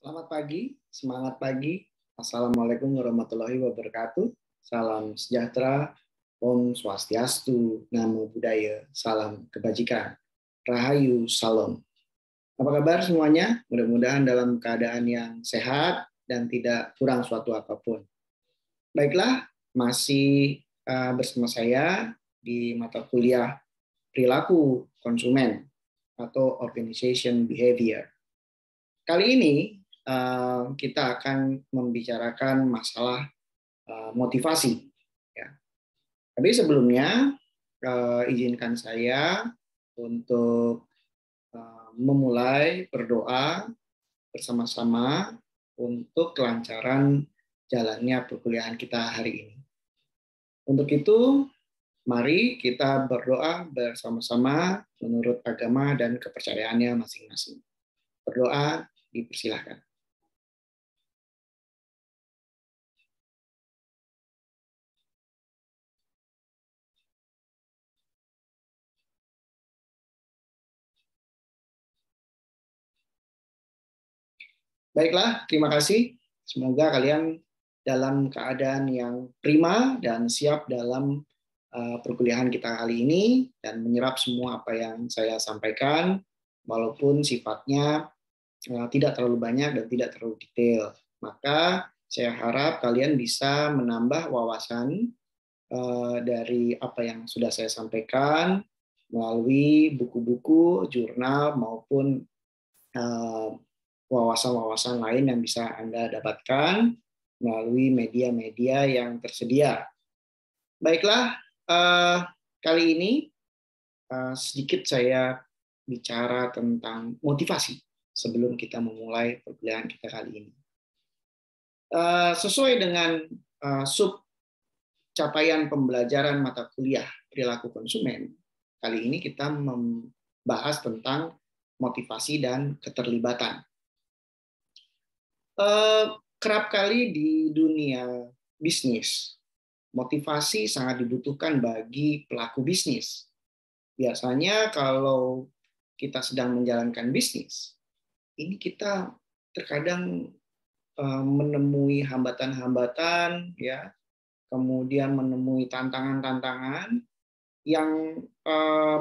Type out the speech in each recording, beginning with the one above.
Selamat pagi, semangat pagi. Assalamualaikum warahmatullahi wabarakatuh. Salam sejahtera, Om Swastiastu, Namo Buddhaya, salam kebajikan. Rahayu, salam. Apa kabar semuanya? Mudah-mudahan dalam keadaan yang sehat dan tidak kurang suatu apapun. Baiklah, masih bersama saya di mata kuliah Perilaku Konsumen atau Organization Behavior. Kali ini kita akan membicarakan masalah motivasi. Ya. Tapi sebelumnya izinkan saya untuk memulai berdoa bersama-sama untuk kelancaran jalannya perkuliahan kita hari ini. Untuk itu, mari kita berdoa bersama-sama menurut agama dan kepercayaannya masing-masing. Berdoa dipersilahkan. Baiklah, terima kasih. Semoga kalian dalam keadaan yang prima dan siap dalam perkuliahan kita kali ini dan menyerap semua apa yang saya sampaikan, walaupun sifatnya tidak terlalu banyak dan tidak terlalu detail. Maka saya harap kalian bisa menambah wawasan dari apa yang sudah saya sampaikan melalui buku-buku, jurnal, maupun wawasan-wawasan lain yang bisa Anda dapatkan melalui media-media yang tersedia. Baiklah, kali ini sedikit saya bicara tentang motivasi sebelum kita memulai perkuliahan kita kali ini. Sesuai dengan sub capaian pembelajaran mata kuliah perilaku konsumen, kali ini kita membahas tentang motivasi dan keterlibatan. Kerap kali di dunia bisnis, motivasi sangat dibutuhkan bagi pelaku bisnis. Biasanya kalau kita sedang menjalankan bisnis, ini kita terkadang menemui hambatan-hambatan, ya, kemudian menemui tantangan-tantangan yang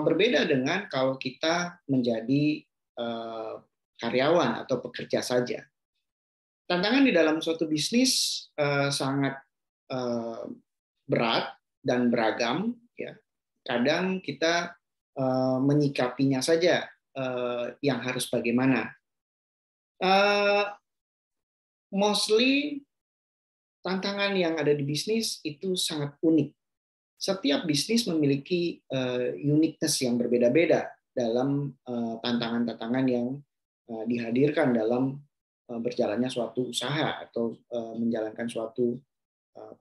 berbeda dengan kalau kita menjadi karyawan atau pekerja saja. Tantangan di dalam suatu bisnis sangat berat dan beragam. Ya. Kadang kita menyikapinya saja yang harus bagaimana. Mostly tantangan yang ada di bisnis itu sangat unik. Setiap bisnis memiliki uniqueness yang berbeda-beda dalam tantangan-tantangan yang dihadirkan dalam berjalannya suatu usaha atau menjalankan suatu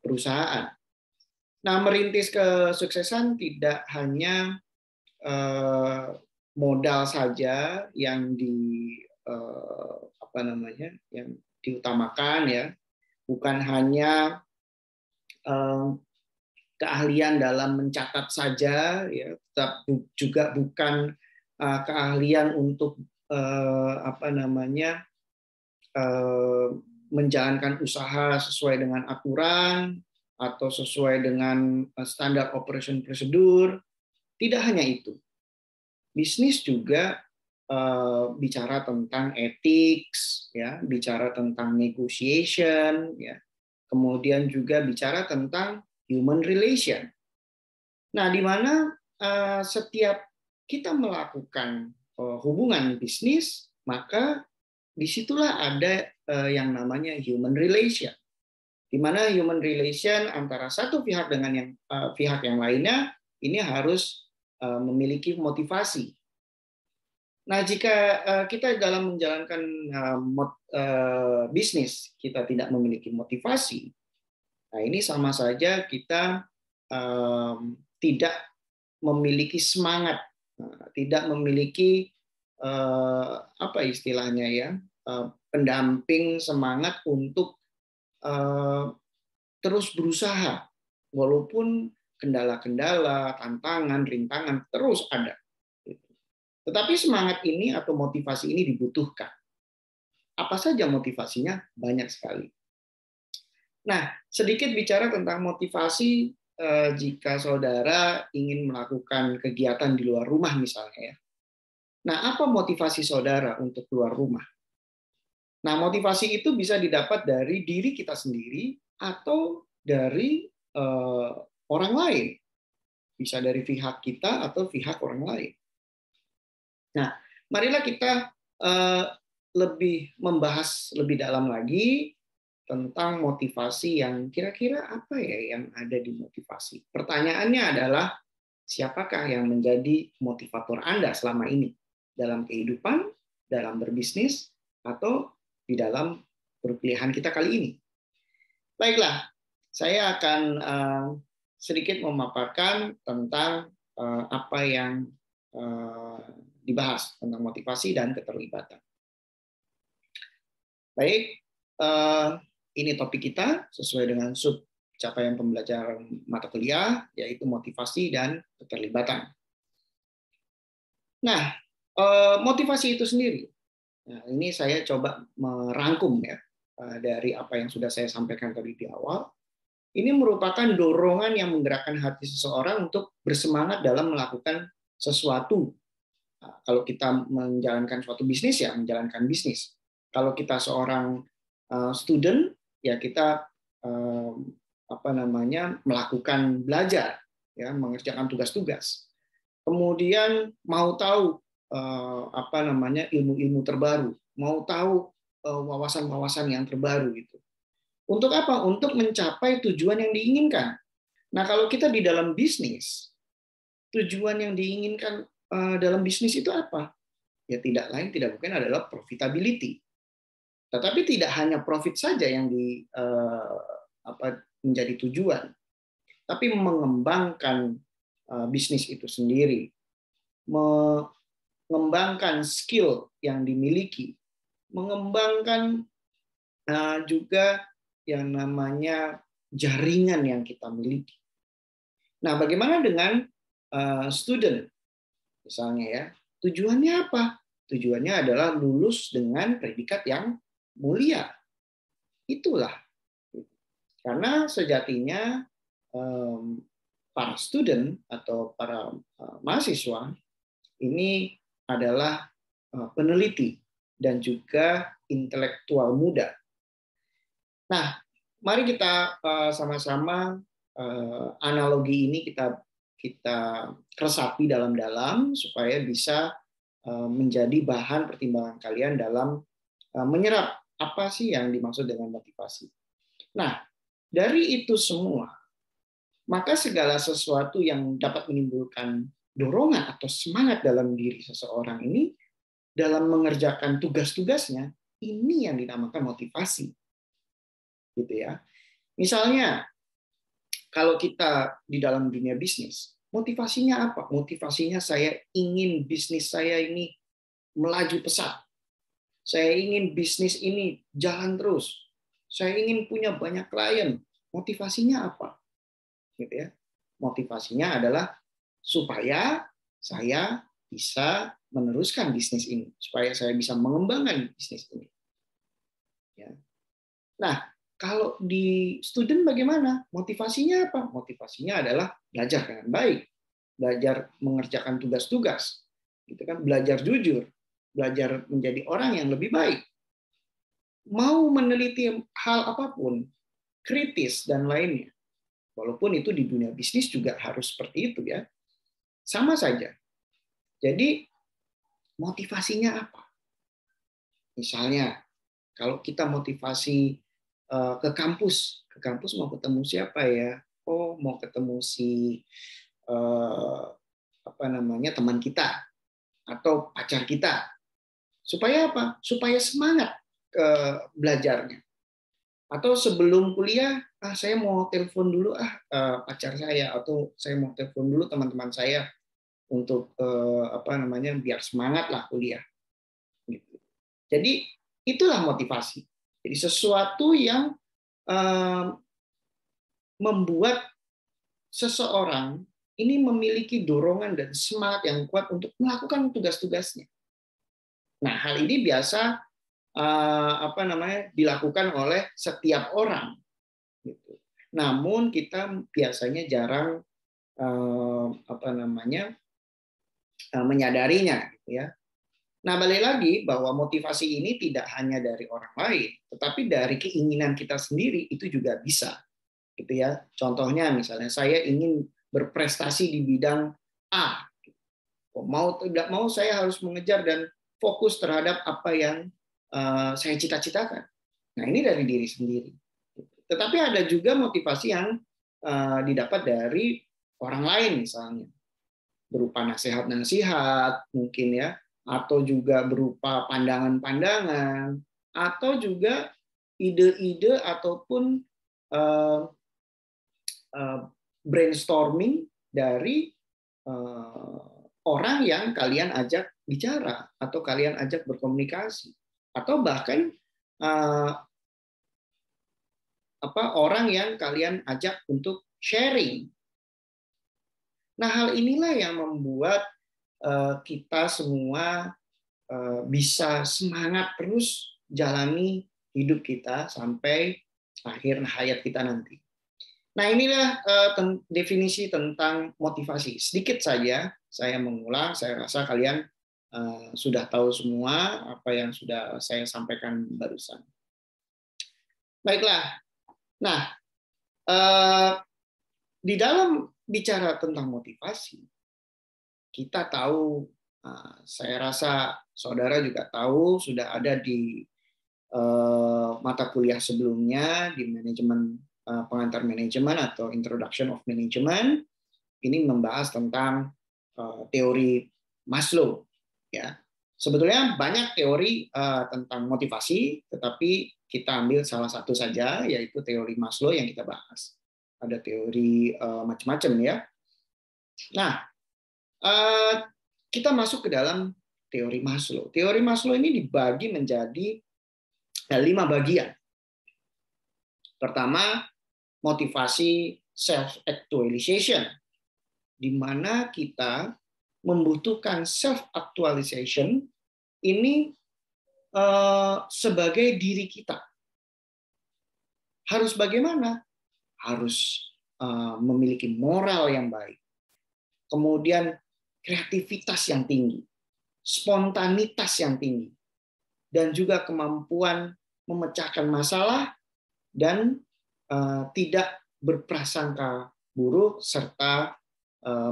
perusahaan. Nah, merintis kesuksesan tidak hanya modal saja yang yang diutamakan, ya, bukan hanya keahlian dalam mencatat saja, ya, tapi juga bukan keahlian untuk menjalankan usaha sesuai dengan aturan atau sesuai dengan standar operation prosedur. Tidak hanya itu, bisnis juga bicara tentang ethics, ya, bicara tentang negotiation, ya, kemudian juga bicara tentang human relation. Nah, di mana setiap kita melakukan hubungan bisnis, maka disitulah ada yang namanya human relation, di mana human relation antara satu pihak dengan pihak yang lainnya ini harus memiliki motivasi. Nah, jika kita dalam menjalankan bisnis kita tidak memiliki motivasi, nah ini sama saja kita tidak memiliki semangat, tidak memiliki apa istilahnya, ya, pendamping semangat untuk terus berusaha walaupun kendala-kendala, tantangan, rintangan terus ada. Tetapi semangat ini atau motivasi ini dibutuhkan. Apa saja motivasinya? Banyak sekali. Nah, sedikit bicara tentang motivasi jika saudara ingin melakukan kegiatan di luar rumah misalnya ya. Nah, apa motivasi saudara untuk keluar rumah? Nah, motivasi itu bisa didapat dari diri kita sendiri atau dari orang lain. Bisa dari pihak kita atau pihak orang lain. Nah, marilah kita lebih membahas lebih dalam lagi tentang motivasi yang kira-kira apa ya yang ada di motivasi. Pertanyaannya adalah, siapakah yang menjadi motivator Anda selama ini? Dalam kehidupan, dalam berbisnis, atau di dalam perpilihan kita kali ini? Baiklah, saya akan sedikit memaparkan tentang apa yang dibahas tentang motivasi dan keterlibatan. Baik, ini topik kita sesuai dengan sub capaian pembelajaran mata kuliah, yaitu motivasi dan keterlibatan. Nah, motivasi itu sendiri. Nah, ini saya coba merangkum ya dari apa yang sudah saya sampaikan tadi di awal. Ini merupakan dorongan yang menggerakkan hati seseorang untuk bersemangat dalam melakukan sesuatu. Nah, kalau kita menjalankan suatu bisnis ya menjalankan bisnis. Kalau kita seorang student ya kita melakukan belajar ya mengerjakan tugas-tugas. Kemudian mau tahu ilmu-ilmu terbaru, mau tahu wawasan-wawasan yang terbaru gitu. Untuk apa? Untuk mencapai tujuan yang diinginkan. Nah, kalau kita di dalam bisnis, tujuan yang diinginkan dalam bisnis itu apa? Ya tidak lain tidak bukan adalah profitability. Tetapi tidak hanya profit saja yang menjadi tujuan, tapi mengembangkan bisnis itu sendiri, mengembangkan skill yang dimiliki, mengembangkan juga yang namanya jaringan yang kita miliki. Nah, bagaimana dengan student misalnya ya? Tujuannya apa? Tujuannya adalah lulus dengan predikat yang mulia. Itulah. Karena sejatinya para student atau para mahasiswa ini adalah peneliti dan juga intelektual muda. Nah, mari kita sama-sama analogi ini kita resapi dalam-dalam supaya bisa menjadi bahan pertimbangan kalian dalam menyerap apa sih yang dimaksud dengan motivasi. Nah, dari itu semua, maka segala sesuatu yang dapat menimbulkan dorongan atau semangat dalam diri seseorang ini dalam mengerjakan tugas-tugasnya, ini yang dinamakan motivasi. Gitu ya. Misalnya, kalau kita di dalam dunia bisnis, motivasinya apa? Motivasinya saya ingin bisnis saya ini melaju pesat. Saya ingin bisnis ini jalan terus. Saya ingin punya banyak klien. Motivasinya apa? Gitu ya. Motivasinya adalah supaya saya bisa meneruskan bisnis ini, supaya saya bisa mengembangkan bisnis ini. Ya. Nah, kalau di student bagaimana? Motivasinya apa? Motivasinya adalah belajar dengan baik, belajar mengerjakan tugas-tugas, gitu kan? Belajar jujur, belajar menjadi orang yang lebih baik. Mau meneliti hal apapun, kritis dan lainnya. Walaupun itu di dunia bisnis juga harus seperti itu ya. Sama saja. Jadi motivasinya apa? Misalnya kalau kita motivasi ke kampus mau ketemu siapa ya? Oh, mau ketemu si teman kita atau pacar kita. Supaya apa? Supaya semangat belajarnya. Atau sebelum kuliah, saya mau telepon dulu pacar saya, atau saya mau telepon dulu teman-teman saya untuk biar semangat lah kuliah. Gitu. Jadi itulah motivasi. Jadi sesuatu yang membuat seseorang ini memiliki dorongan dan semangat yang kuat untuk melakukan tugas-tugasnya. Nah, hal ini biasa dilakukan oleh setiap orang. Gitu. Namun kita biasanya jarang menyadarinya, gitu ya. Nah, balik lagi bahwa motivasi ini tidak hanya dari orang lain, tetapi dari keinginan kita sendiri itu juga bisa, gitu ya. Contohnya misalnya saya ingin berprestasi di bidang A, mau tidak mau saya harus mengejar dan fokus terhadap apa yang saya cita-citakan. Nah, ini dari diri sendiri. Tetapi ada juga motivasi yang didapat dari orang lain, misalnya berupa nasihat-nasihat mungkin ya, atau juga berupa pandangan-pandangan, atau juga ide-ide ataupun brainstorming dari orang yang kalian ajak bicara atau kalian ajak berkomunikasi, atau bahkan orang yang kalian ajak untuk sharing. Nah, hal inilah yang membuat kita semua bisa semangat terus jalani hidup kita sampai akhir hayat kita nanti. Nah, inilah definisi tentang motivasi. Sedikit saja saya mengulang, saya rasa kalian sudah tahu semua apa yang sudah saya sampaikan barusan. Baiklah. Nah, di dalam bicara tentang motivasi, kita tahu, saya rasa saudara juga tahu, sudah ada di mata kuliah sebelumnya di manajemen, pengantar manajemen atau Introduction of Management, ini membahas tentang teori Maslow. Ya, sebetulnya banyak teori tentang motivasi, tetapi kita ambil salah satu saja, yaitu teori Maslow yang kita bahas. Ada teori macam-macam ya. Nah, kita masuk ke dalam teori Maslow. Teori Maslow ini dibagi menjadi 5 bagian. Pertama, motivasi self-actualization, di mana kita membutuhkan self-actualization ini sebagai diri kita. Harus bagaimana? Harus memiliki moral yang baik, kemudian kreativitas yang tinggi, spontanitas yang tinggi, dan juga kemampuan memecahkan masalah dan tidak berprasangka buruk serta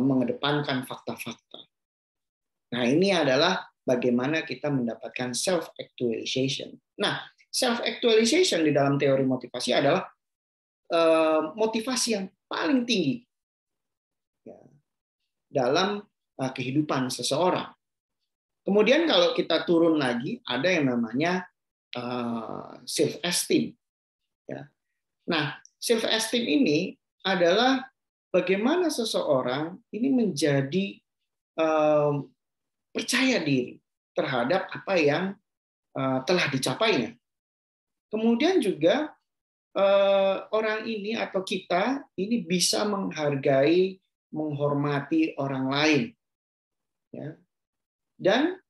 mengedepankan fakta-fakta. Nah, ini adalah bagaimana kita mendapatkan self-actualization. Nah, self-actualization di dalam teori motivasi adalah motivasi yang paling tinggi dalam kehidupan seseorang. Kemudian kalau kita turun lagi, ada yang namanya self-esteem. Nah, self-esteem ini adalah bagaimana seseorang ini menjadi percaya diri terhadap apa yang telah dicapainya. Kemudian juga orang ini atau kita ini bisa menghargai, menghormati orang lain, ya. Dan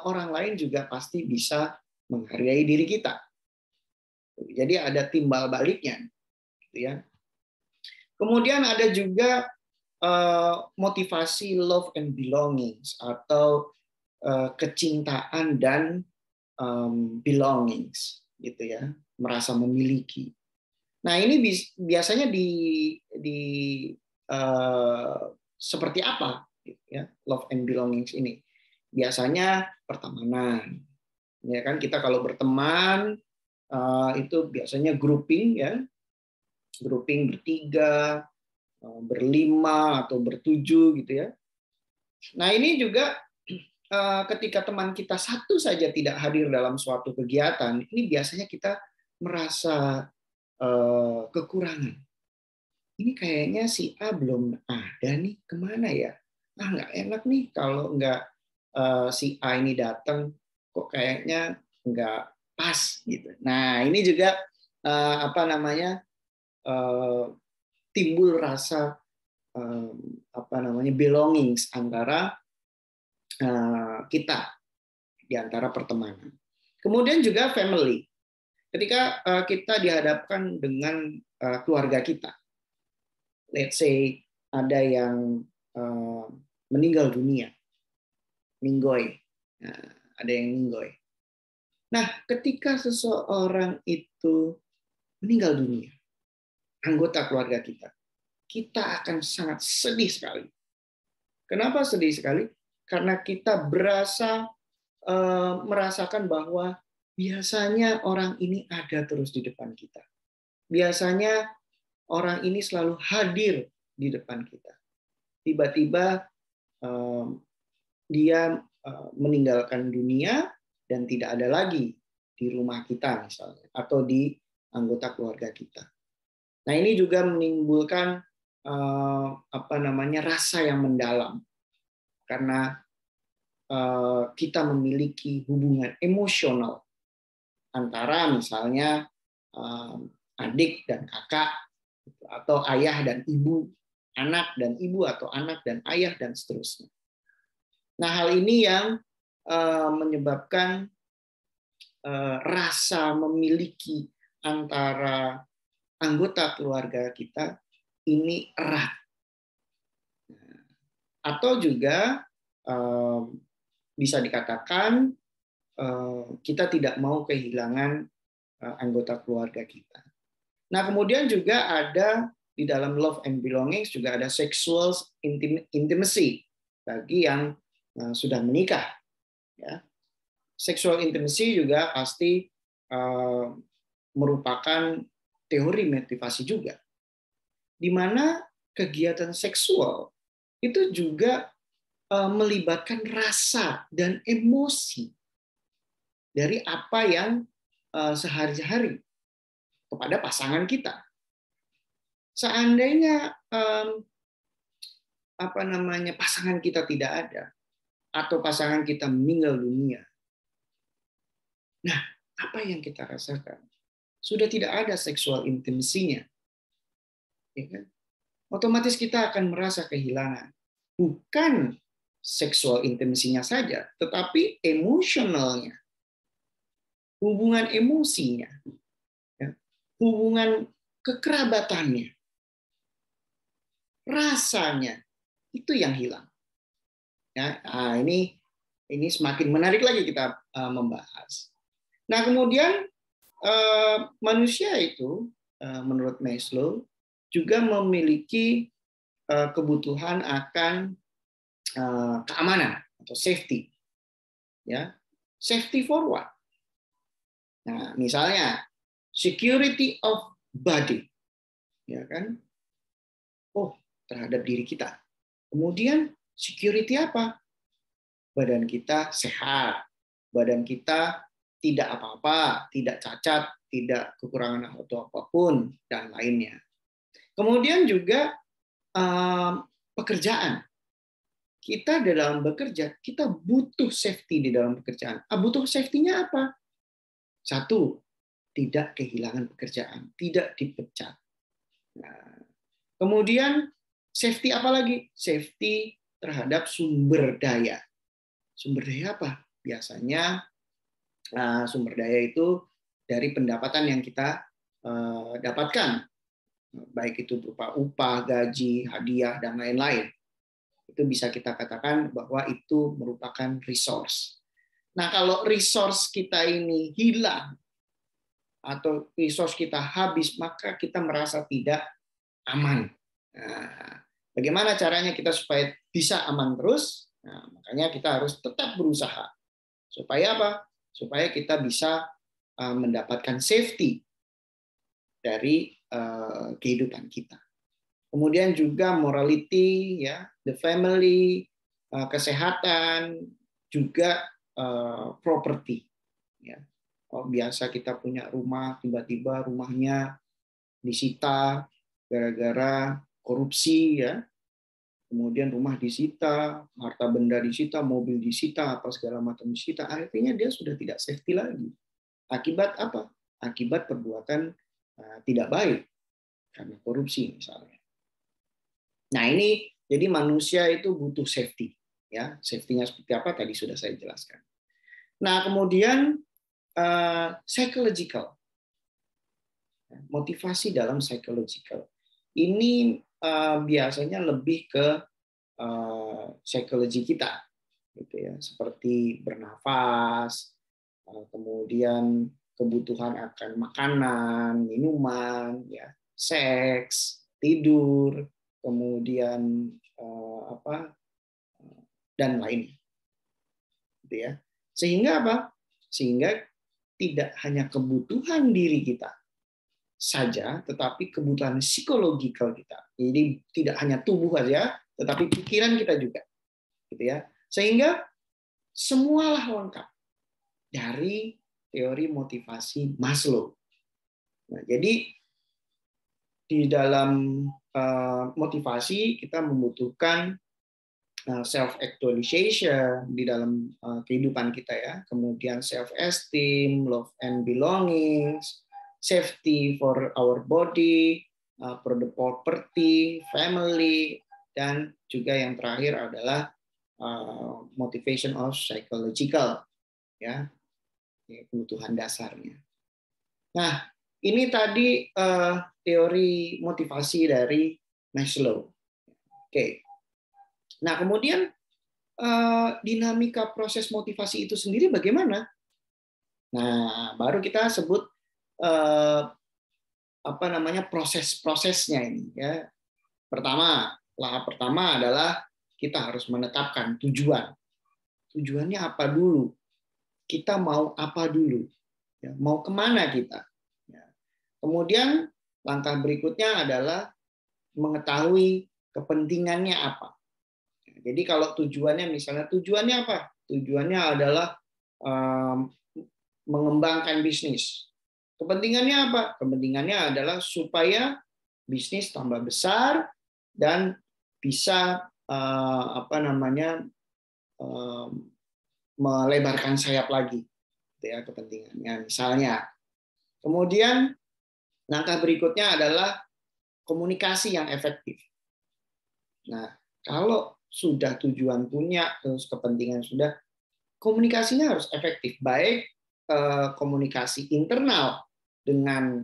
orang lain juga pasti bisa menghargai diri kita. Jadi ada timbal baliknya, gitu ya. Kemudian ada juga motivasi love and belongings atau kecintaan dan belongings, gitu ya, merasa memiliki. Nah, ini biasanya seperti apa, gitu ya, love and belongings ini? Biasanya pertemanan, ya kan, kita kalau berteman itu biasanya grouping, ya, grouping bertiga, berlima atau bertujuh, gitu ya. Nah, ini juga ketika teman kita satu saja tidak hadir dalam suatu kegiatan, ini biasanya kita merasa kekurangan. Ini kayaknya si A belum ada nih, kemana ya? Ah, nggak enak nih kalau nggak si A ini datang, kok kayaknya nggak pas gitu. Nah, ini juga timbul rasa belongings antara kita di antara pertemanan. Kemudian juga family. Ketika kita dihadapkan dengan keluarga kita, let's say ada yang meninggal dunia, ninggoy, ada yang ninggoy. Nah, ketika seseorang itu meninggal dunia, anggota keluarga kita akan sangat sedih sekali. Kenapa sedih sekali? Karena kita merasakan bahwa biasanya orang ini ada terus di depan kita. Biasanya orang ini selalu hadir di depan kita. Tiba-tiba dia meninggalkan dunia dan tidak ada lagi di rumah kita misalnya, atau di anggota keluarga kita. Nah, ini juga menimbulkan rasa yang mendalam, karena kita memiliki hubungan emosional antara misalnya adik dan kakak, atau ayah dan ibu, anak dan ibu, atau anak dan ayah, dan seterusnya. Nah, hal ini yang menyebabkan rasa memiliki antara anggota keluarga kita ini erat. Atau juga bisa dikatakan kita tidak mau kehilangan anggota keluarga kita. Nah, kemudian juga ada di dalam love and belongings juga ada sexual intimacy bagi yang sudah menikah. Ya. Sexual intimacy juga pasti merupakan teori motivasi juga, di mana kegiatan seksual itu juga melibatkan rasa dan emosi dari apa yang sehari-hari kepada pasangan kita. Seandainya pasangan kita tidak ada, atau pasangan kita meninggal dunia, nah, apa yang kita rasakan? Sudah tidak ada seksual intimasinya. Ya kan? Otomatis kita akan merasa kehilangan. Bukan seksual intimasinya saja, tetapi emosionalnya. Hubungan emosinya. Ya, hubungan kekerabatannya. Rasanya. Itu yang hilang. Ya, ini semakin menarik lagi kita membahas. Nah, kemudian manusia itu menurut Maslow juga memiliki kebutuhan akan keamanan atau safety, ya, safety for what? Nah, misalnya security of body, ya kan? Oh, terhadap diri kita. Kemudian security apa? Badan kita sehat, badan kita tidak apa-apa, tidak cacat, tidak kekurangan atau apapun, dan lainnya. Kemudian juga pekerjaan. Kita dalam bekerja, kita butuh safety di dalam pekerjaan. Butuh safety-nya apa? Satu, tidak kehilangan pekerjaan, tidak dipecat. Nah, kemudian safety apa lagi? Safety terhadap sumber daya. Sumber daya apa? Biasanya sumber daya itu dari pendapatan yang kita dapatkan, baik itu berupa upah, gaji, hadiah, dan lain-lain. Itu bisa kita katakan bahwa itu merupakan resource. Nah, kalau resource kita ini hilang atau resource kita habis, maka kita merasa tidak aman. Nah, bagaimana caranya kita supaya bisa aman terus? Nah, makanya kita harus tetap berusaha. Supaya apa? Supaya kita bisa mendapatkan safety dari kehidupan kita. Kemudian juga morality, ya, the family, kesehatan, juga property. Ya. Oh, biasa kita punya rumah, tiba-tiba rumahnya disita gara-gara korupsi, ya. Kemudian rumah disita, harta benda disita, mobil disita, apa segala macam disita. Artinya dia sudah tidak safety lagi. Akibat apa? Akibat perbuatan tidak baik karena korupsi misalnya. Nah, ini jadi manusia itu butuh safety, ya. Safety-nya seperti apa tadi sudah saya jelaskan. Nah, kemudian psychological. Motivasi dalam psychological. Ini biasanya lebih ke psikologi kita, gitu ya, seperti bernafas, kemudian kebutuhan akan makanan, minuman, ya, seks, tidur, kemudian dan lainnya, gitu ya. Sehingga apa? Sehingga tidak hanya kebutuhan diri kita saja, tetapi kebutuhan psikologikal kita. Jadi tidak hanya tubuh saja, tetapi pikiran kita juga, gitu ya. Sehingga semualah lengkap dari teori motivasi Maslow. Nah, jadi di dalam motivasi kita membutuhkan self actualization di dalam kehidupan kita ya, kemudian self esteem, love and belongings, safety for our body, for the property, family, dan juga yang terakhir adalah motivation of psychological, ya, kebutuhan dasarnya. Nah, ini tadi teori motivasi dari Maslow. Oke. Nah, kemudian dinamika proses motivasi itu sendiri bagaimana? Nah, baru kita sebut proses-prosesnya ini. Ya. Tahap pertama adalah kita harus menetapkan tujuan. Tujuannya apa dulu? Kita mau apa dulu? Ya, mau kemana kita? Ya. Kemudian langkah berikutnya adalah mengetahui kepentingannya apa. Jadi kalau tujuannya misalnya tujuannya apa? Tujuannya adalah mengembangkan bisnis. Kepentingannya apa? Kepentingannya adalah supaya bisnis tambah besar dan bisa melebarkan sayap lagi. Itu ya kepentingannya misalnya. Kemudian langkah berikutnya adalah komunikasi yang efektif. Nah, kalau sudah tujuan punya, terus kepentingan sudah, komunikasinya harus efektif, baik komunikasi internal dengan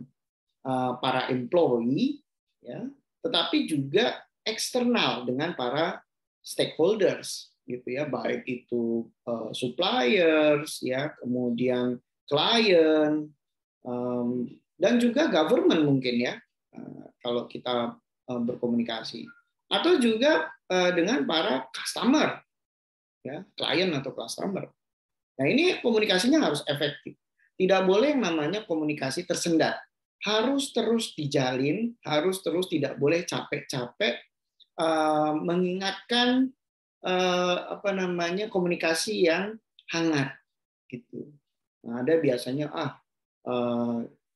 para employee, ya, tetapi juga eksternal dengan para stakeholders, gitu ya, baik itu suppliers, ya, kemudian klien, dan juga government mungkin ya, kalau kita berkomunikasi, atau juga dengan para customer, ya, klien atau customer. Nah, ini komunikasinya harus efektif. Tidak boleh yang namanya komunikasi tersendat. Harus terus dijalin, harus terus, tidak boleh capek-capek mengingatkan komunikasi yang hangat gitu. Nah, ada biasanya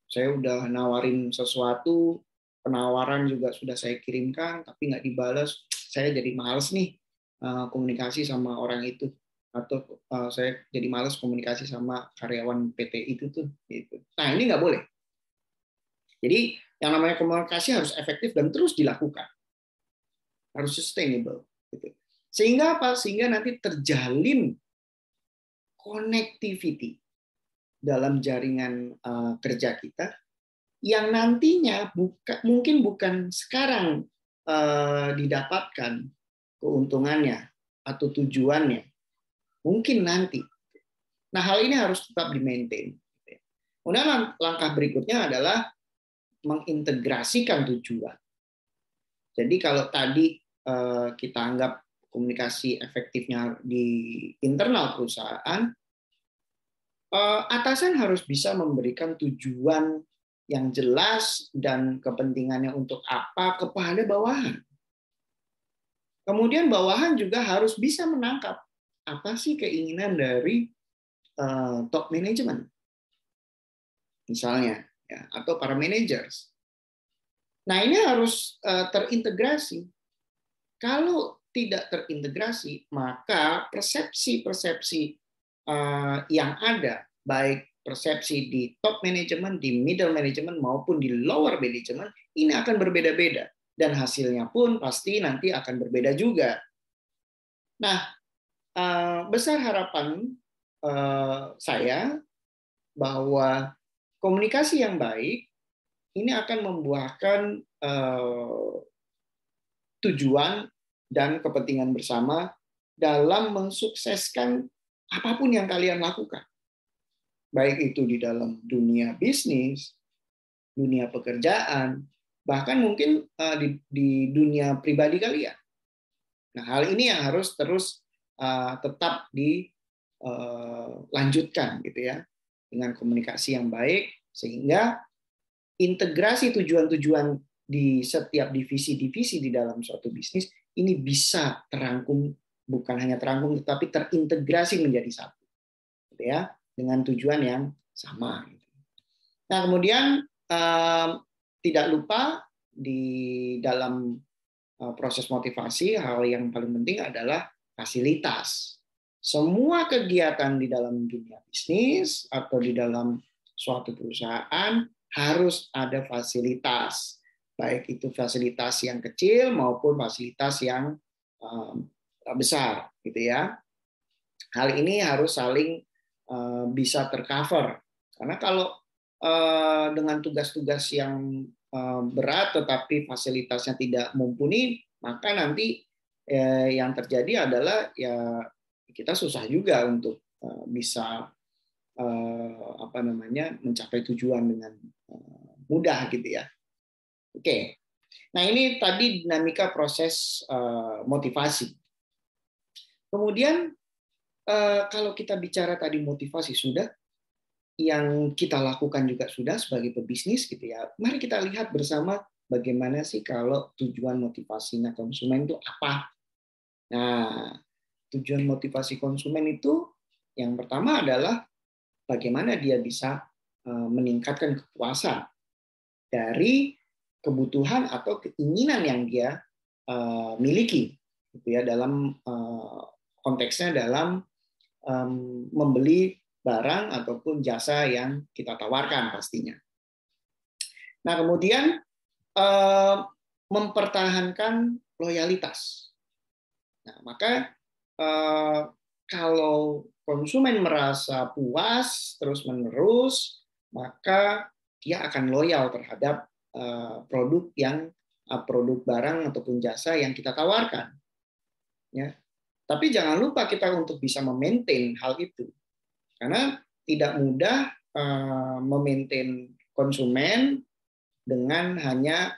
saya udah nawarin sesuatu, penawaran juga sudah saya kirimkan tapi nggak dibalas, saya jadi males nih komunikasi sama orang itu, atau saya jadi malas komunikasi sama karyawan PT itu tuh. Gitu. Nah, ini nggak boleh. Jadi yang namanya komunikasi harus efektif dan terus dilakukan, harus sustainable. Gitu. Sehingga apa? Sehingga nanti terjalin connectivity dalam jaringan kerja kita yang nantinya mungkin bukan sekarang didapatkan keuntungannya atau tujuannya. Mungkin nanti. Nah, hal ini harus tetap di-maintain. Kemudian langkah berikutnya adalah mengintegrasikan tujuan. Jadi kalau tadi kita anggap komunikasi efektifnya di internal perusahaan, atasan harus bisa memberikan tujuan yang jelas dan kepentingannya untuk apa kepada bawahan. Kemudian bawahan juga harus bisa menangkap apa sih keinginan dari top management, misalnya, ya, atau para managers. Nah, ini harus terintegrasi. Kalau tidak terintegrasi, maka persepsi-persepsi yang ada, baik persepsi di top management, di middle management, maupun di lower management, ini akan berbeda-beda. Dan hasilnya pun pasti nanti akan berbeda juga. Nah, besar harapan saya bahwa komunikasi yang baik ini akan membuahkan tujuan dan kepentingan bersama dalam mensukseskan apapun yang kalian lakukan. Baik itu di dalam dunia bisnis, dunia pekerjaan, bahkan mungkin di dunia pribadi kalian. Nah, hal ini yang harus terus tetap dilanjutkan gitu ya, dengan komunikasi yang baik, sehingga integrasi tujuan-tujuan di setiap divisi-divisi di dalam suatu bisnis ini bisa terangkum, bukan hanya terangkum tetapi terintegrasi menjadi satu gitu ya, dengan tujuan yang sama gitu. Nah, kemudian tidak lupa di dalam proses motivasi, hal yang paling penting adalah fasilitas. Semua kegiatan di dalam dunia bisnis atau di dalam suatu perusahaan harus ada fasilitas, baik itu fasilitas yang kecil maupun fasilitas yang besar, gitu ya. Hal ini harus saling bisa tercover, karena kalau dengan tugas-tugas yang berat tetapi fasilitasnya tidak mumpuni, maka nanti yang terjadi adalah ya kita susah juga untuk bisa mencapai tujuan dengan mudah gitu ya. Oke. Nah, ini tadi dinamika proses motivasi. Kemudian kalau kita bicara tadi motivasi sudah, yang kita lakukan juga sudah sebagai pebisnis gitu ya. Mari kita lihat bersama bagaimana sih kalau tujuan motivasinya konsumen itu apa. Nah, tujuan motivasi konsumen itu yang pertama adalah bagaimana dia bisa meningkatkan kepuasan dari kebutuhan atau keinginan yang dia miliki gitu ya, dalam konteksnya dalam membeli barang ataupun jasa yang kita tawarkan pastinya. Nah, kemudian mempertahankan loyalitas. Nah, maka kalau konsumen merasa puas terus-menerus, maka dia akan loyal terhadap produk barang ataupun jasa yang kita tawarkan. Ya. Tapi jangan lupa kita untuk bisa memaintain hal itu. Karena tidak mudah memaintain konsumen dengan hanya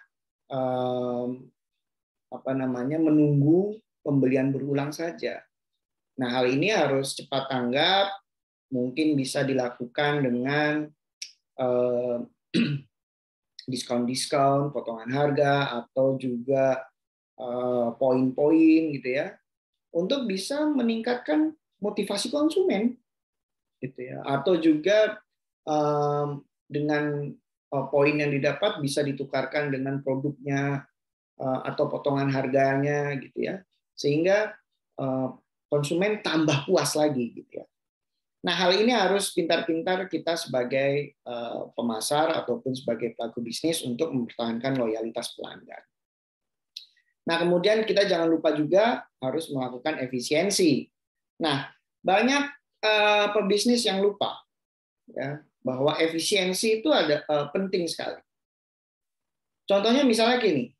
menunggu pembelian berulang saja. Nah, hal ini harus cepat tanggap, mungkin bisa dilakukan dengan diskon-diskon, potongan harga, atau juga poin-poin gitu ya, untuk bisa meningkatkan motivasi konsumen. Gitu ya. Atau juga dengan poin yang didapat bisa ditukarkan dengan produknya atau potongan harganya gitu ya, sehingga konsumen tambah puas lagi gitu ya. Nah, hal ini harus pintar-pintar kita sebagai pemasar ataupun sebagai pelaku bisnis untuk mempertahankan loyalitas pelanggan. Nah, kemudian kita jangan lupa juga harus melakukan efisiensi. Nah, banyak pebisnis yang lupa ya, bahwa efisiensi itu penting sekali. Contohnya misalnya gini,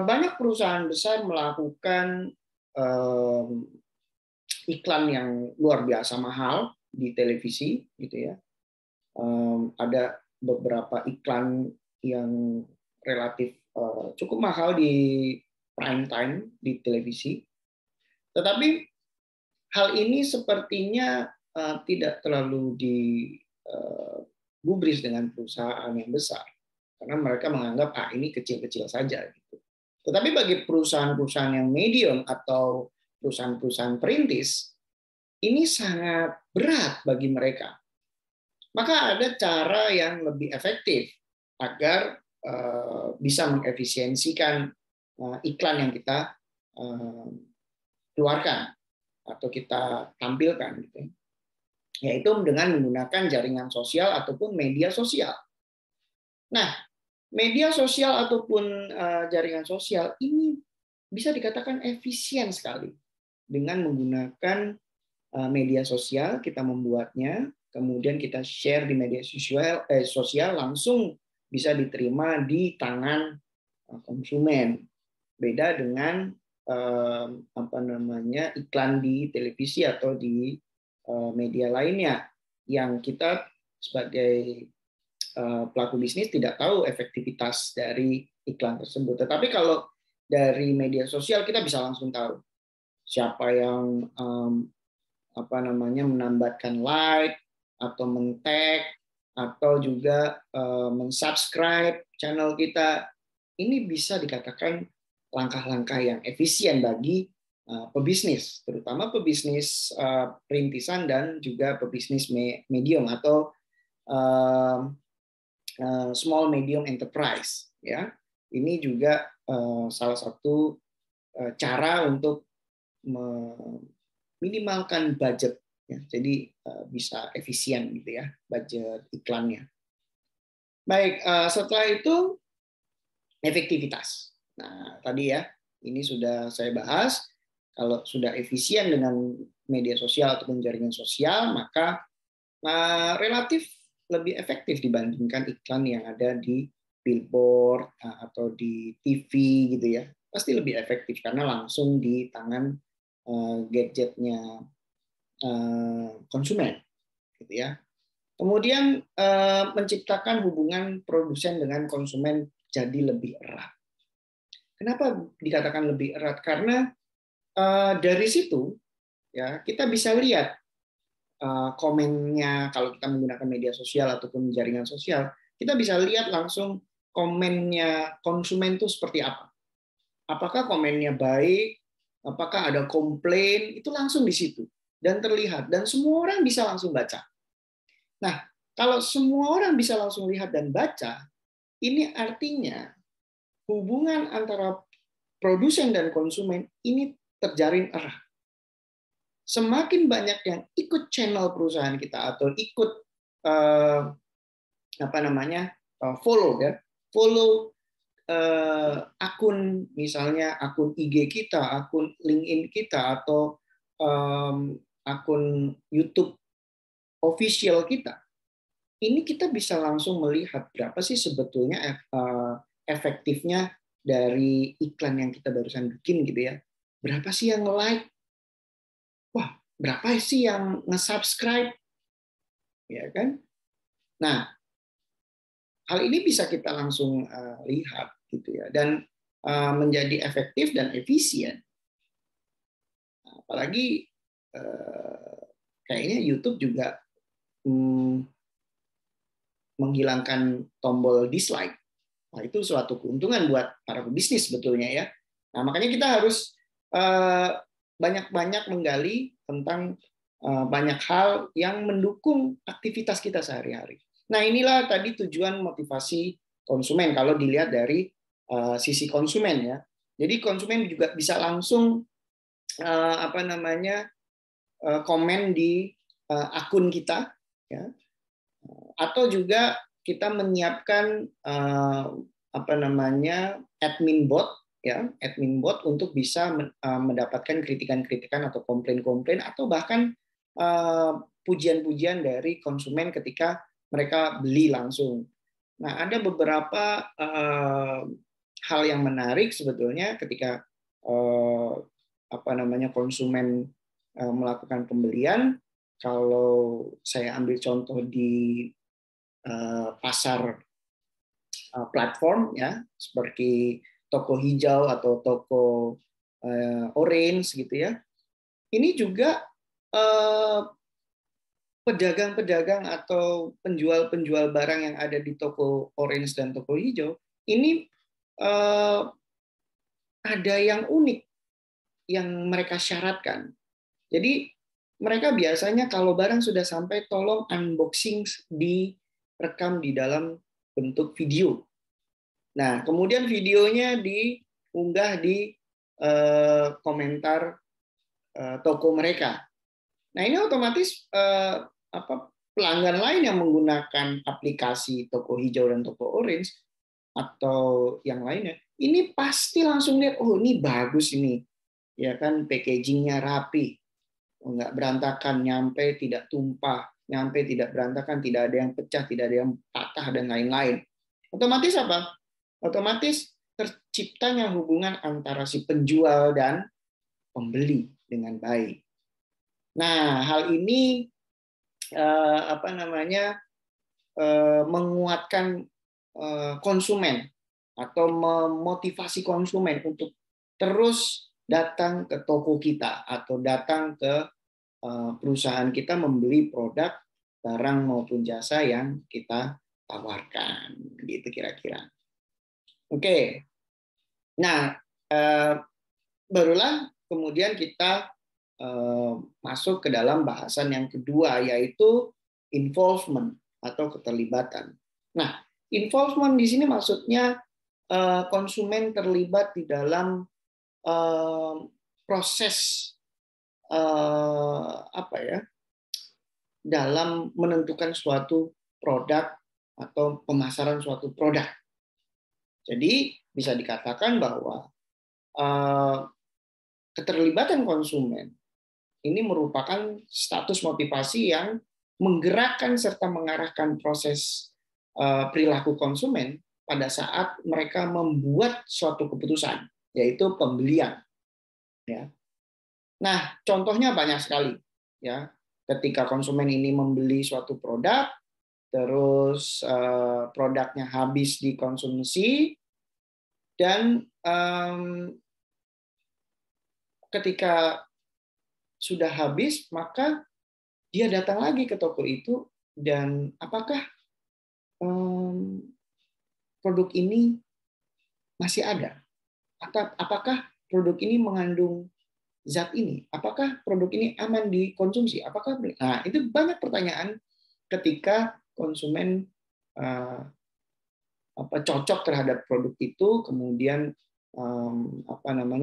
banyak perusahaan besar melakukan iklan yang luar biasa mahal di televisi, gitu ya. Ada beberapa iklan yang relatif cukup mahal di prime time di televisi, tetapi hal ini sepertinya tidak terlalu digubris dengan perusahaan yang besar, karena mereka menganggap ini kecil-kecil saja. Gitu. Tetapi bagi perusahaan-perusahaan yang medium atau perusahaan-perusahaan perintis, ini sangat berat bagi mereka. Maka ada cara yang lebih efektif agar bisa mengefisiensikan iklan yang kita keluarkan atau kita tampilkan, gitu. Yaitu dengan menggunakan jaringan sosial ataupun media sosial. Nah, media sosial ataupun jaringan sosial ini bisa dikatakan efisien sekali dengan menggunakan media sosial, kita membuatnya, kemudian kita share di media sosial langsung bisa diterima di tangan konsumen. Beda dengan iklan di televisi atau di media lainnya yang kita sebagai pelaku bisnis tidak tahu efektivitas dari iklan tersebut. Tetapi kalau dari media sosial kita bisa langsung tahu siapa yang menambahkan like atau men-tag atau juga men-subscribe channel kita. Ini bisa dikatakan langkah-langkah yang efisien bagi pebisnis, terutama pebisnis perintisan dan juga pebisnis medium atau small medium enterprise. Ya, ini juga salah satu cara untuk meminimalkan budget. Ya, jadi bisa efisien gitu ya budget iklannya. Baik, setelah itu efektivitas. Nah, tadi ya, ini sudah saya bahas. Kalau sudah efisien dengan media sosial ataupun jaringan sosial, maka relatif lebih efektif dibandingkan iklan yang ada di billboard atau di TV gitu ya. Pasti lebih efektif karena langsung di tangan gadgetnya konsumen, gitu ya. Kemudian menciptakan hubungan produsen dengan konsumen jadi lebih erat. Kenapa dikatakan lebih erat? Karena dari situ ya kita bisa lihat komennya. Kalau kita menggunakan media sosial ataupun jaringan sosial, kita bisa lihat langsung komennya konsumen itu seperti apa. Apakah komennya baik? Apakah ada komplain? Itu langsung di situ dan terlihat, dan semua orang bisa langsung baca. Nah, kalau semua orang bisa langsung lihat dan baca, ini artinya hubungan antara produsen dan konsumen ini terjalin erat. Semakin banyak yang ikut channel perusahaan kita atau ikut follow akun, misalnya akun IG kita, akun LinkedIn kita, atau akun YouTube official kita, ini kita bisa langsung melihat berapa sih sebetulnya efektifnya dari iklan yang kita barusan bikin gitu ya. Berapa sih yang like? Wah, berapa sih yang nge-subscribe? Ya kan? Nah, hal ini bisa kita langsung lihat gitu ya, dan menjadi efektif dan efisien. Apalagi kayaknya YouTube juga menghilangkan tombol dislike. Nah, itu suatu keuntungan buat para pebisnis sebetulnya ya. Nah, makanya kita harus banyak-banyak menggali tentang banyak hal yang mendukung aktivitas kita sehari-hari. Nah, inilah tadi tujuan motivasi konsumen kalau dilihat dari sisi konsumen ya. Jadi konsumen juga bisa langsung komen di akun kita ya. Atau juga kita menyiapkan admin bot ya, admin bot untuk bisa mendapatkan kritikan-kritikan atau komplain-komplain atau bahkan pujian-pujian dari konsumen ketika mereka beli langsung. Nah, ada beberapa hal yang menarik sebetulnya ketika konsumen melakukan pembelian. Kalau saya ambil contoh di pasar platform ya, seperti toko hijau atau toko orange gitu ya. Ini juga pedagang-pedagang atau penjual-penjual barang yang ada di toko orange dan toko hijau ini ada yang unik yang mereka syaratkan. Jadi mereka biasanya kalau barang sudah sampai, tolong unboxing direkam di dalam bentuk video. Nah, kemudian videonya diunggah di komentar toko mereka. Nah, ini otomatis pelanggan lain yang menggunakan aplikasi toko hijau dan toko orange atau yang lainnya, ini pasti langsung lihat, oh ini bagus ini, ya kan, packagingnya rapi. nggak berantakan, nyampe tidak tumpah, nyampe tidak berantakan, tidak ada yang pecah, tidak ada yang patah dan lain-lain. Otomatis apa? Otomatis terciptanya hubungan antara si penjual dan pembeli dengan baik. Nah, hal ini menguatkan konsumen atau memotivasi konsumen untuk terus datang ke toko kita atau datang ke perusahaan kita membeli produk, barang maupun jasa yang kita tawarkan, gitu kira-kira. Oke, nah barulah kemudian kita masuk ke dalam bahasan yang kedua, yaitu involvement atau keterlibatan. Nah, involvement di sini maksudnya konsumen terlibat di dalam proses dalam menentukan suatu produk atau pemasaran suatu produk. Jadi bisa dikatakan bahwa keterlibatan konsumen ini merupakan status motivasi yang menggerakkan serta mengarahkan proses perilaku konsumen pada saat mereka membuat suatu keputusan, yaitu pembelian. Ya. Nah, contohnya banyak sekali. Ya, ketika konsumen ini membeli suatu produk, terus produknya habis dikonsumsi, dan ketika sudah habis, maka dia datang lagi ke toko itu, dan apakah produk ini masih ada? Atau apakah produk ini mengandung zat ini? Apakah produk ini aman dikonsumsi? Nah, itu banyak pertanyaan ketika konsumen cocok terhadap produk itu, kemudian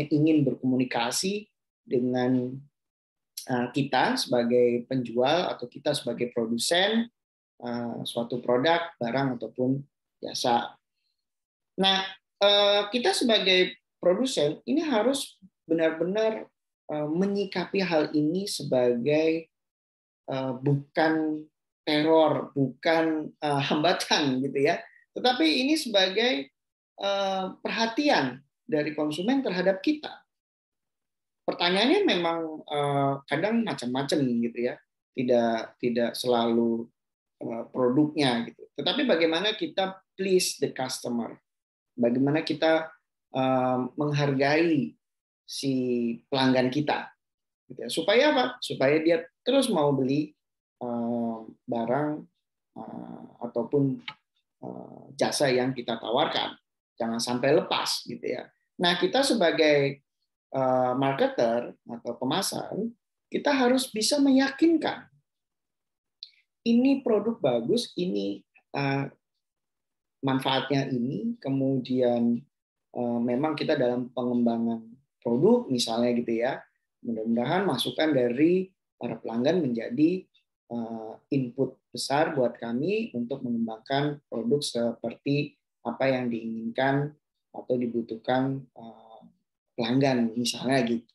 ingin berkomunikasi dengan kita sebagai penjual atau kita sebagai produsen suatu produk, barang ataupun jasa. Nah, kita sebagai produsen ini harus benar-benar menyikapi hal ini sebagai bukan teror, bukan hambatan gitu ya, tetapi ini sebagai perhatian dari konsumen terhadap kita. Pertanyaannya memang kadang macam-macam gitu ya, tidak selalu produknya gitu. Tetapi bagaimana kita please the customer, bagaimana kita menghargai si pelanggan kita, gitu ya. Supaya apa? Supaya dia terus mau beli barang ataupun jasa yang kita tawarkan, jangan sampai lepas gitu ya. Nah, kita sebagai marketer atau pemasar, kita harus bisa meyakinkan ini produk bagus, ini manfaatnya ini, kemudian memang kita dalam pengembangan produk misalnya gitu ya, mudah-mudahan masukan dari para pelanggan menjadi input besar buat kami untuk mengembangkan produk seperti apa yang diinginkan atau dibutuhkan pelanggan misalnya gitu.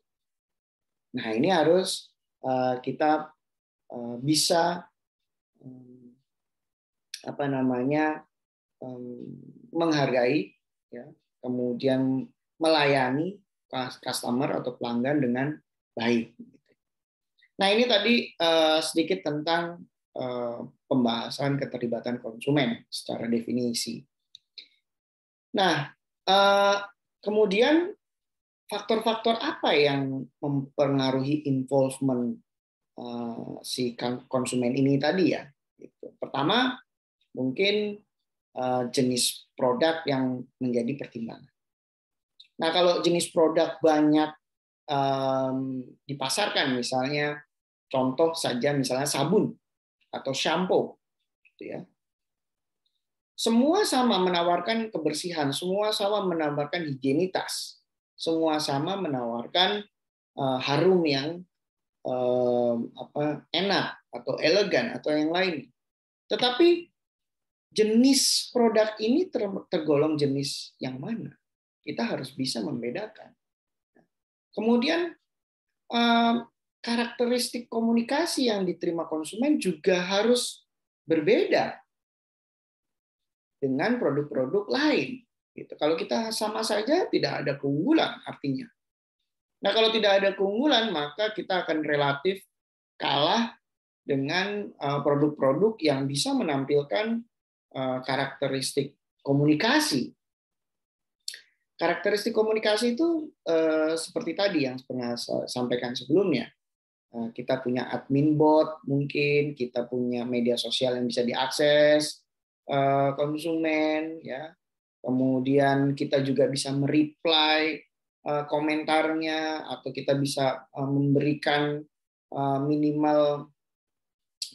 Nah, ini harus kita bisa menghargai, ya, kemudian melayani customer atau pelanggan dengan baik. Nah, ini tadi sedikit tentang pembahasan keterlibatan konsumen secara definisi. Nah, kemudian faktor-faktor apa yang mempengaruhi involvement si konsumen ini tadi ya? Pertama, mungkin jenis produk yang menjadi pertimbangan. Nah, kalau jenis produk banyak dipasarkan, misalnya contoh saja misalnya sabun atau shampoo, gitu ya. Semua sama menawarkan kebersihan, semua sama menawarkan higienitas, semua sama menawarkan harum yang enak atau elegan atau yang lain. Tetapi jenis produk ini tergolong jenis yang mana? Kita harus bisa membedakan. Kemudian karakteristik komunikasi yang diterima konsumen juga harus berbeda dengan produk-produk lain. Gitu. Kalau kita sama saja tidak ada keunggulan artinya. Nah, kalau tidak ada keunggulan, maka kita akan relatif kalah dengan produk-produk yang bisa menampilkan karakteristik komunikasi. Karakteristik komunikasi itu seperti tadi yang pernah saya sampaikan sebelumnya. Kita punya admin bot, mungkin kita punya media sosial yang bisa diakses konsumen, ya. Kemudian kita juga bisa mereply komentarnya, atau kita bisa memberikan minimal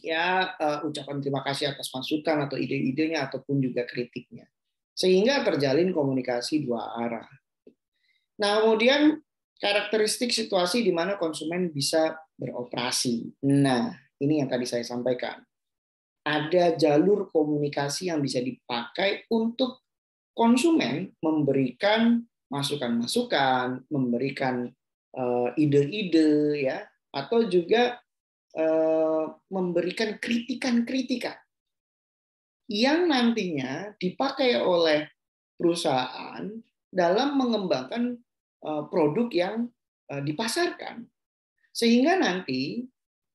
ya ucapan terima kasih atas masukan atau ide-idenya ataupun juga kritiknya, sehingga terjalin komunikasi dua arah. Nah, kemudian karakteristik situasi di mana konsumen bisa beroperasi. Nah, ini yang tadi saya sampaikan. Ada jalur komunikasi yang bisa dipakai untuk konsumen memberikan masukan-masukan, memberikan ide-ide, ya, atau juga memberikan kritikan-kritikan yang nantinya dipakai oleh perusahaan dalam mengembangkan produk yang dipasarkan, sehingga nanti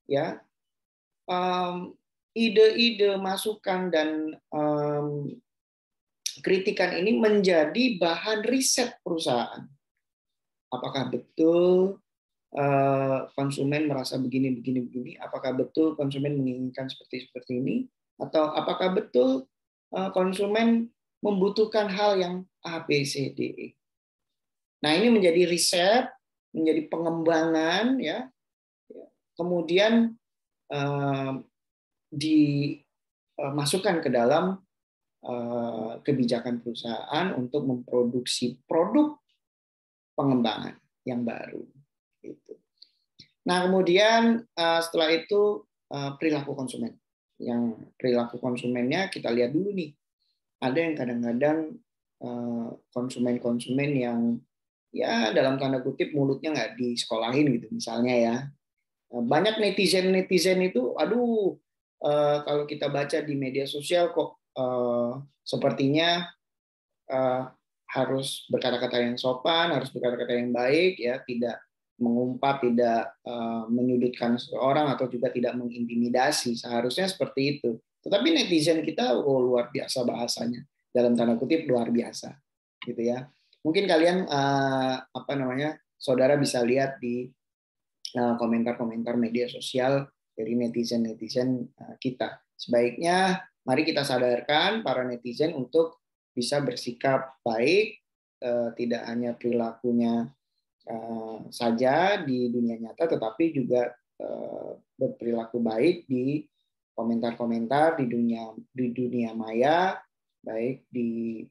ya ide-ide, masukan dan kritikan ini menjadi bahan riset perusahaan. Apakah betul konsumen merasa begini? Apakah betul konsumen menginginkan seperti ini? Atau apakah betul konsumen membutuhkan hal yang A, B, C, D, E? Nah, ini menjadi riset, menjadi pengembangan, ya. Kemudian dimasukkan ke dalam kebijakan perusahaan untuk memproduksi produk pengembangan yang baru. Nah, kemudian setelah itu perilaku konsumen. Yang perilaku konsumennya kita lihat dulu nih. Ada yang kadang-kadang konsumen-konsumen yang ya dalam tanda kutip mulutnya nggak disekolahin gitu misalnya ya. Banyak netizen itu, aduh, kalau kita baca di media sosial kok sepertinya harus berkata-kata yang sopan, harus berkata-kata yang baik, ya, tidak mengumpat, tidak menyudutkan seseorang atau juga tidak mengintimidasi. Seharusnya seperti itu. Tetapi netizen kita luar biasa bahasanya, dalam tanda kutip luar biasa, gitu ya. Mungkin kalian saudara bisa lihat di komentar-komentar media sosial dari netizen kita. Sebaiknya mari kita sadarkan para netizen untuk bisa bersikap baik, tidak hanya perilakunya saja di dunia nyata, tetapi juga berperilaku baik di komentar-komentar di dunia maya, baik di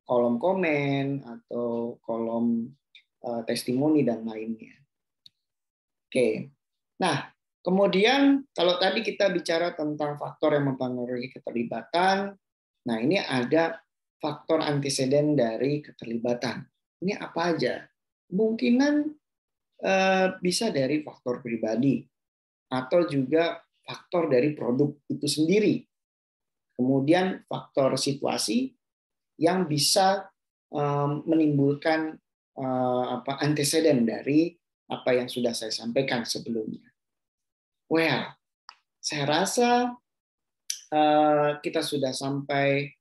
kolom komen atau kolom testimoni dan lainnya. Oke, nah kemudian kalau tadi kita bicara tentang faktor yang mempengaruhi keterlibatan, nah ini ada faktor anteseden dari keterlibatan. Ini apa aja? Kemungkinan bisa dari faktor pribadi atau juga faktor dari produk itu sendiri. Kemudian faktor situasi yang bisa menimbulkan anteseden dari apa yang sudah saya sampaikan sebelumnya. Well, saya rasa kita sudah sampai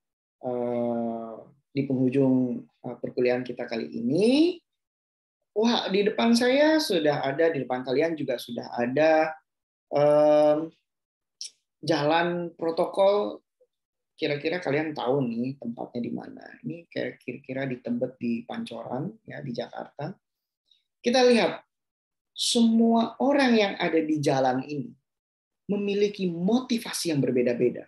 di penghujung perkuliahan kita kali ini. Wah, di depan saya sudah ada, di depan kalian juga sudah ada jalan protokol. Kira-kira kalian tahu nih tempatnya di mana. Ini kira-kira di Tebet di Pancoran, ya, di Jakarta. Kita lihat semua orang yang ada di jalan ini memiliki motivasi yang berbeda-beda.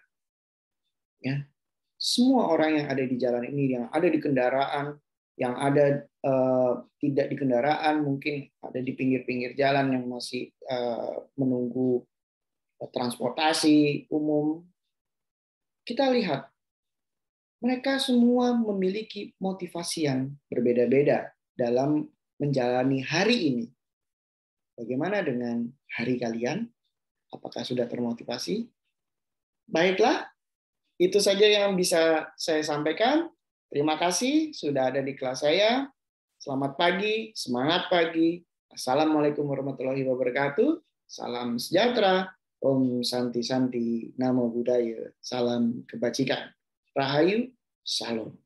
Ya, semua orang yang ada di jalan ini, yang ada di kendaraan, yang ada tidak di kendaraan, mungkin ada di pinggir-pinggir jalan yang masih menunggu transportasi umum. Kita lihat mereka semua memiliki motivasi yang berbeda-beda dalam menjalani hari ini. Bagaimana dengan hari kalian? Apakah sudah termotivasi? Baiklah, itu saja yang bisa saya sampaikan. Terima kasih sudah ada di kelas saya. Selamat pagi, semangat pagi. Assalamualaikum warahmatullahi wabarakatuh. Salam sejahtera. Om Santi Santi, Namo Buddhaya. Salam kebajikan. Rahayu, Salam.